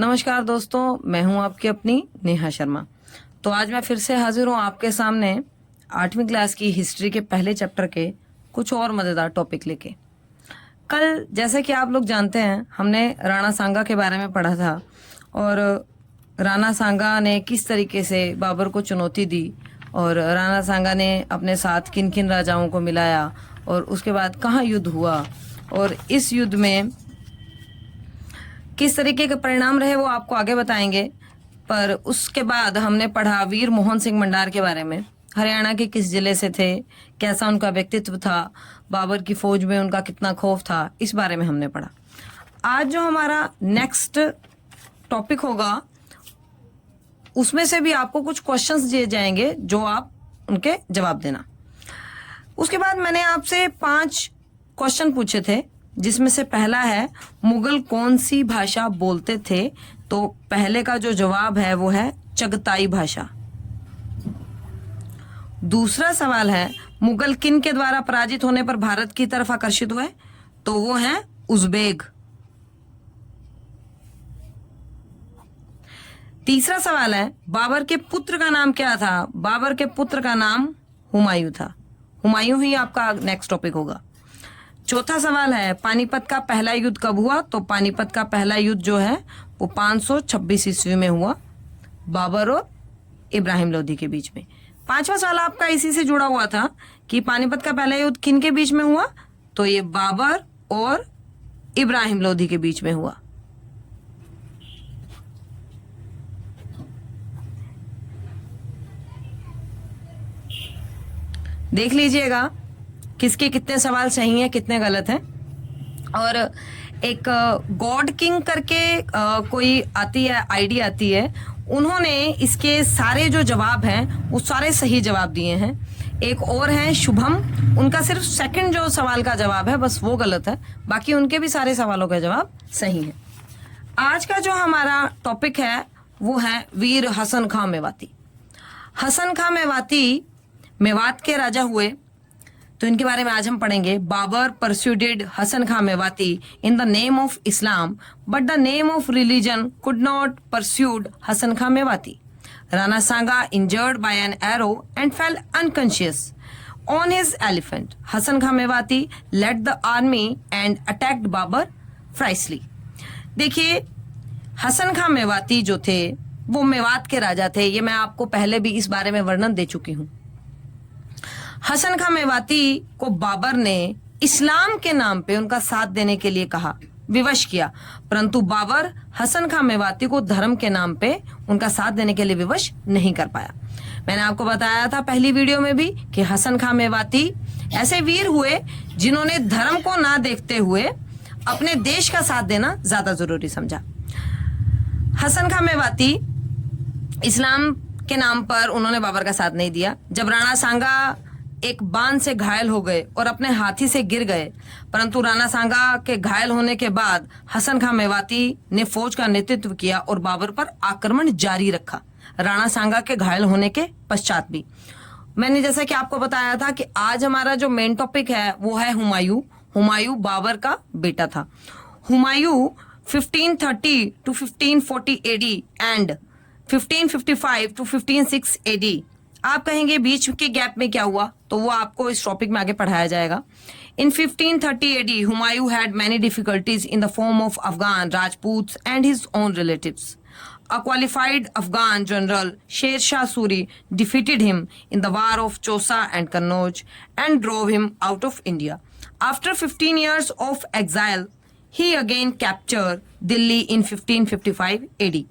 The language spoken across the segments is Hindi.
नमस्कार दोस्तों, मैं हूं आपकी अपनी नेहा शर्मा। तो आज मैं फिर से हाजिर हूं आपके सामने 8वीं क्लास की हिस्ट्री के पहले चैप्टर के कुछ और मज़ेदार टॉपिक लेके। कल जैसे कि आप लोग जानते हैं, हमने राणा सांगा के बारे में पढ़ा था और राणा सांगा ने किस तरीके से बाबर को चुनौती दी और राणा सांगा ने अपने साथ किन किन राजाओं को मिलाया और उसके बाद कहाँ युद्ध हुआ और इस युद्ध में किस तरीके के परिणाम रहे वो आपको आगे बताएंगे। पर उसके बाद हमने पढ़ा वीर मोहन सिंह मंडार के बारे में। हरियाणा के किस जिले से थे, कैसा उनका व्यक्तित्व था, बाबर की फौज में उनका कितना खौफ था, इस बारे में हमने पढ़ा। आज जो हमारा नेक्स्ट टॉपिक होगा उसमें से भी आपको कुछ क्वेश्चंस दिए जाएंगे जो आप उनके जवाब देना। उसके बाद मैंने आपसे 5 क्वेश्चन पूछे थे, जिसमें से पहला है मुगल कौन सी भाषा बोलते थे। तो पहले का जो जवाब है वो है चगताई भाषा। दूसरा सवाल है मुगल किन के द्वारा पराजित होने पर भारत की तरफ आकर्षित हुए। तो वो है उज़्बेक। तीसरा सवाल है बाबर के पुत्र का नाम क्या था। बाबर के पुत्र का नाम हुमायूं था। हुमायूं ही आपका नेक्स्ट टॉपिक होगा। चौथा सवाल है पानीपत का पहला युद्ध कब हुआ। तो पानीपत का पहला युद्ध जो है वो 526 ईस्वी में हुआ, बाबर और इब्राहिम लोधी के बीच में। पांचवा सवाल आपका इसी से जुड़ा हुआ था कि पानीपत का पहला युद्ध किन के बीच में हुआ। तो ये बाबर और इब्राहिम लोधी के बीच में हुआ। देख लीजिएगा किसके कितने सवाल सही हैं, कितने गलत हैं। और एक गॉड किंग करके कोई आती है, आईडी आती है, उन्होंने इसके सारे जो जवाब हैं वो सारे सही जवाब दिए हैं। एक और है शुभम, उनका सिर्फ सेकंड जो सवाल का जवाब है बस वो गलत है, बाकी उनके भी सारे सवालों का जवाब सही है। आज का जो हमारा टॉपिक है वो है वीर हसन खां मेवाती। हसन खां मेवाती मेवात के राजा हुए, तो इनके बारे में आज हम पढ़ेंगे। Babur persuaded Hasan Khan Mewati in the name of Islam but the name of religion could not persuade Hasan Khan Mewati. Rana Sanga injured by an arrow and fell unconscious on his elephant. Hasan Khan Mewati led the army and attacked Babur fiercely. देखिए, हसन खां मेवाती जो थे वो मेवात के राजा थे। ये मैं आपको पहले भी इस बारे में वर्णन दे चुकी हूं। हसन खां मेवाती को बाबर ने इस्लाम के नाम पे उनका साथ देने के लिए कहा, विवश किया, परंतु बाबर हसन खां मेवाती को धर्म के नाम पे उनका साथ देने के लिए विवश नहीं कर पाया। मैंने आपको बताया था पहली वीडियो में भी कि हसन खां मेवाती ऐसे वीर हुए जिन्होंने धर्म को ना देखते हुए अपने देश का साथ देना ज्यादा जरूरी समझा। हसन खां मेवाती इस्लाम के नाम पर उन्होंने बाबर का साथ नहीं दिया। जब राणा सांगा एक बाण से घायल हो गए और अपने हाथी से गिर गए, परंतु राणा सांगा के घायल होने के बाद हसन खां मेवाती ने फौज का नेतृत्व किया और बाबर पर आक्रमण जारी रखा, राणा सांगा के घायल होने के पश्चात भी। मैंने जैसा कि आपको बताया था कि आज हमारा जो मेन टॉपिक है वो है हुमायूं। हुमायूं बाबर का बेटा था। Humayun 1530 to 1540 AD and 1555 to 1506 AD। आप कहेंगे बीच के गैप में क्या हुआ, तो वो आपको इस टॉपिक में आगे पढ़ाया जाएगा। In 1530 AD Humayun had many difficulties in the form of Afghan Rajputs and his own relatives. A qualified Afghan general, Sher Shah Suri, defeated him in the war of Chausa and Kannauj and drove him out of India. After 15 years of exile, he again captured Delhi in 1555 AD.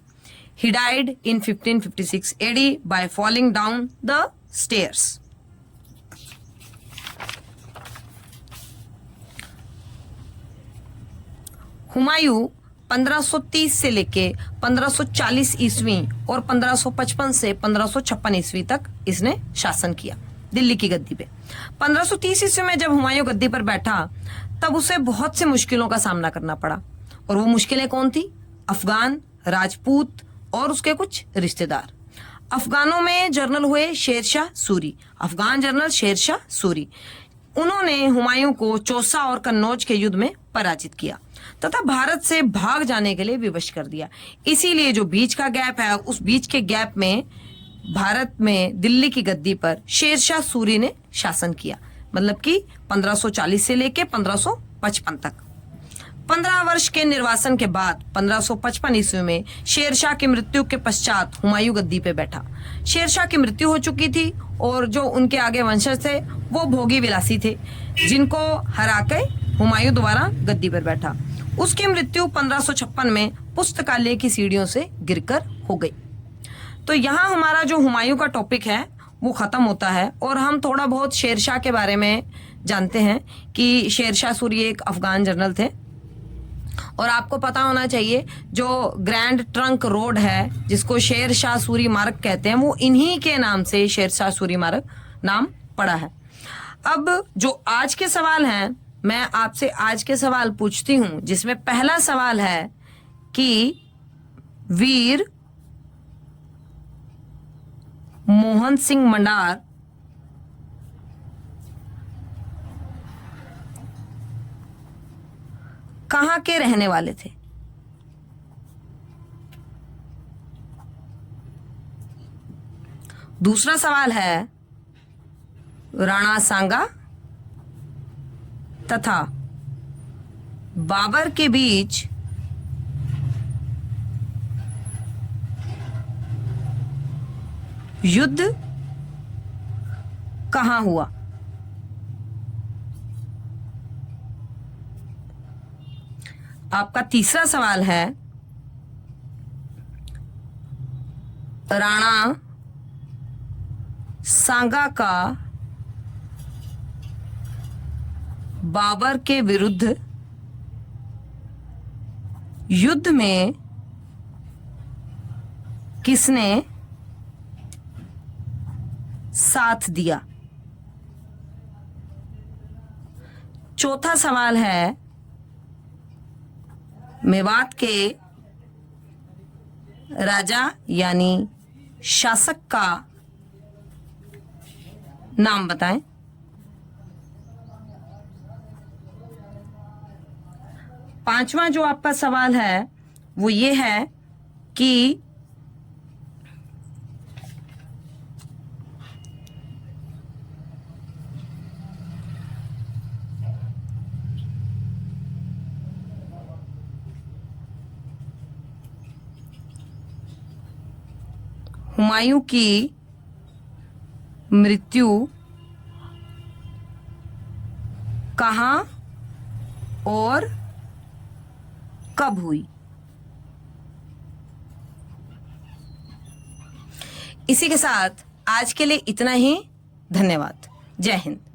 He died in 1556 AD by falling down the stairs. Humayun 1530 से लेके 1540 ईस्वी और 1555 से 1556 ईस्वी तक इसने शासन किया दिल्ली की गद्दी पे। 1530 ईस्वी में जब हुमायूं गद्दी पर बैठा तब उसे बहुत से मुश्किलों का सामना करना पड़ा। और वो मुश्किलें कौन थी? अफगान, राजपूत और उसके कुछ रिश्तेदार। अफगानों में जनरल हुए शेरशाह सूरी, अफगान जनरल शेरशाह सूरी। उन्होंने हुमायूं को चौसा और कन्नौज के युद्ध में पराजित किया। तथा भारत से भाग जाने के लिए विवश कर दिया। इसीलिए जो बीच का गैप है, उस बीच के गैप में भारत में दिल्ली की गद्दी पर शेरशाह सूरी ने शासन किया, मतलब कि 1540 से लेके 1555 तक। 15 वर्ष के निर्वासन के बाद 1555 ईस्वी में शेरशाह की मृत्यु के पश्चात हुमायूं गद्दी पे बैठा। शेरशाह की मृत्यु हो चुकी थी और जो उनके आगे वंशज थे वो भोगी विलासी थे, जिनको हरा के हुमायूं दोबारा गद्दी पर बैठा। उसकी मृत्यु 1556 में पुस्तकालय की सीढ़ियों से गिरकर हो गई। तो यहाँ हमारा जो हुमायूं का टॉपिक है वो खत्म होता है और हम थोड़ा बहुत शेरशाह के बारे में जानते हैं कि शेरशाह सूरी एक अफगान जनरल थे। और आपको पता होना चाहिए जो ग्रैंड ट्रंक रोड है जिसको शेरशाह सूरी मार्ग कहते हैं, वो इन्हीं के नाम से शेरशाह सूरी मार्ग नाम पड़ा है। अब जो आज के सवाल हैं, मैं आपसे आज के सवाल पूछती हूं, जिसमें पहला सवाल है कि वीर मोहन सिंह मंडार कहां के रहने वाले थे? दूसरा सवाल है राणा सांगा तथा बाबर के बीच युद्ध कहां हुआ? आपका तीसरा सवाल है राणा सांगा का बाबर के विरुद्ध युद्ध में किसने साथ दिया? चौथा सवाल है मेवात के राजा यानी शासक का नाम बताएं। पांचवा जो आपका सवाल है वो ये है कि हुमायूं की मृत्यु कहां और कब हुई? इसी के साथ आज के लिए इतना ही। धन्यवाद। जय हिंद।